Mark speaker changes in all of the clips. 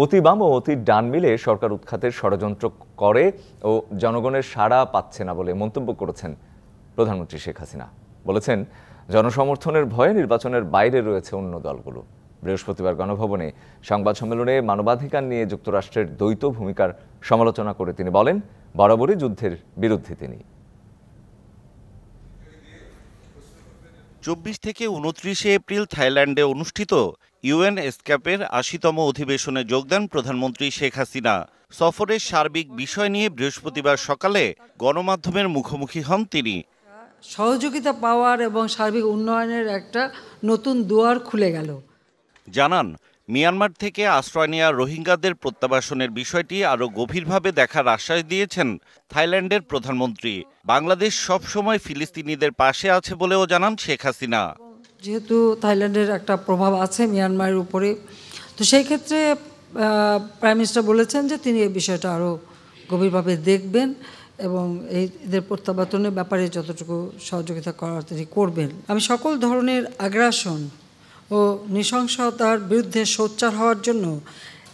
Speaker 1: অতি বাম ও অতি ডান মিলে সরকার উৎখাতের ষড়যন্ত্র করে ও জনগণের সাড়া পাচ্ছে না বলে মন্তব্য করেছেন প্রধানমন্ত্রী শেখ হাসিনা। বলেছেন, জনসমর্থনের ভয়ে নির্বাচনের বাইরে রয়েছে অন্য দলগুলো। বৃহস্পতিবার গণভবনে সংবাদ সম্মেলনে মানবাধিকার নিয়ে যুক্তরাষ্ট্রের দ্বৈত ভূমিকার সমালোচনা করে তিনি বলেন, বরাবরই যুদ্ধের বিরুদ্ধে তিনি।
Speaker 2: 24 থেকে 29 এপ্রিল থাইল্যান্ডে অনুষ্ঠিত ইউএন এসক্যাপের ৮০তম অধিবেশনে যোগ দেন প্রধানমন্ত্রী শেখ হাসিনা। সফরের সার্বিক বিষয় নিয়ে বৃহস্পতিবার সকালে গণমাধ্যমের মুখোমুখি হন তিনি।
Speaker 3: সহযোগিতা পাওয়ার এবং সার্বিক উন্নয়নের একটা নতুন দুয়ার খুলে গেল।
Speaker 2: জানান, মিয়ানমার থেকে আশ্রয় নেওয়া রোহিঙ্গাদের প্রত্যাবাসনের বিষয়টি আরও গভীরভাবে দেখার আশ্বাস দিয়েছেন থাইল্যান্ডের প্রধানমন্ত্রী। বাংলাদেশ সবসময় ফিলিস্তিনিদের পাশে আছে বলেও জানান শেখ হাসিনা।
Speaker 3: যেহেতু থাইল্যান্ডের একটা প্রভাব আছে মিয়ানমারের উপরে, তো সেই ক্ষেত্রে প্রাইম মিনিস্টার বলেছেন যে তিনি এই বিষয়টা আরও গভীরভাবে দেখবেন এবং এদের প্রত্যাবর্তনের ব্যাপারে যতটুকু সহযোগিতা করার তিনি করবেন। আমি সকল ধরনের আগ্রাসন ও নৃশংসতার বিরুদ্ধে সোচ্চার হওয়ার জন্য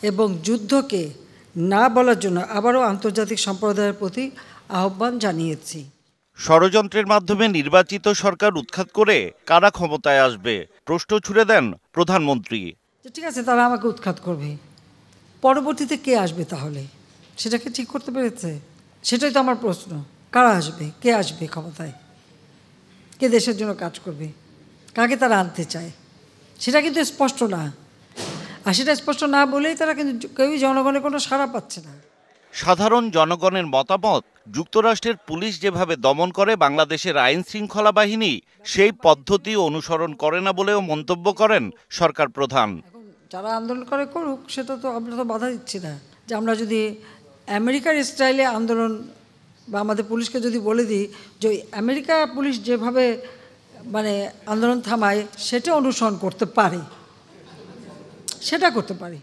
Speaker 3: এবং যুদ্ধকে না বলার জন্য আবারও আন্তর্জাতিক সম্প্রদায়ের প্রতি আহ্বান জানিয়েছি।
Speaker 2: ষড়যন্ত্রের মাধ্যমে নির্বাচিত সরকার উৎখাত করে কারা ক্ষমতায় আসবে প্রশ্ন ছুড়ে দেন প্রধানমন্ত্রী।
Speaker 3: ঠিক আছে, তারা আমাকে উৎখাত করবে, পরবর্তীতে কে আসবে তাহলে সেটাকে ঠিক করতে পেরেছে? সেটাই তো আমার প্রশ্ন। কারা আসবে, কে আসবে ক্ষমতায়, কে দেশের জন্য কাজ করবে, কাকে তারা আনতে চায়, সেটা কিন্তু স্পষ্ট না। আর সেটা স্পষ্ট না বলেই তারা কিন্তু কেউই জনগণের কোনো সাড়া পাচ্ছে না।
Speaker 2: সাধারণ জনগণের মতামত, যুক্তরাষ্ট্রের পুলিশ যেভাবে দমন করে বাংলাদেশের আইন শৃঙ্খলা বাহিনী সেই পদ্ধতি অনুসরণ করে না বলেও মন্তব্য করেন সরকার প্রধান।
Speaker 3: যারা আন্দোলন করে করুক, সেটা তো আমরা তো বাধা দিচ্ছি না। যে আমরা যদি আমেরিকার স্টাইলে আন্দোলন বা আমাদের পুলিশকে যদি বলে দিই যে আমেরিকা পুলিশ যেভাবে আন্দোলন থামায় সেটা অনুসরণ করতে পারে, সেটা করতে পারে।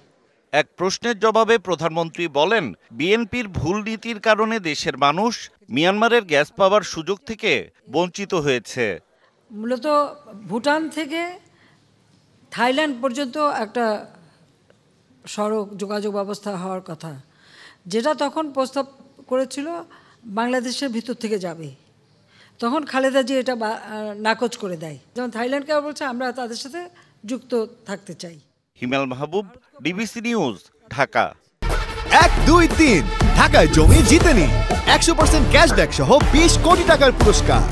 Speaker 2: এক প্রশ্নের জবাবে প্রধানমন্ত্রী বলেন, বিএনপির ভুল নীতির কারণে দেশের মানুষ মিয়ানমারের গ্যাস পাওয়ার সুযোগ থেকে বঞ্চিত হয়েছে।
Speaker 3: মূলত ভুটান থেকে থাইল্যান্ড পর্যন্ত একটা সড়ক যোগাযোগ ব্যবস্থা হওয়ার কথা, যেটা তখন প্রস্তাব করেছিল বাংলাদেশের ভিতর থেকে যাবে। তখন খালেদা জি এটা নাকচ করে দেয়। যেমন থাইল্যান্ডকে বলছে আমরা তাদের সাথে যুক্ত থাকতে চাই।
Speaker 2: হিমেল মাহবুব, ডিবিসি নিউজ, ঢাকা।
Speaker 4: 1, 2, 3 ঢাকায় জমি জিতে নিন 100% ক্যাশব্যাক সহ 20 কোটি টাকার পুরস্কার।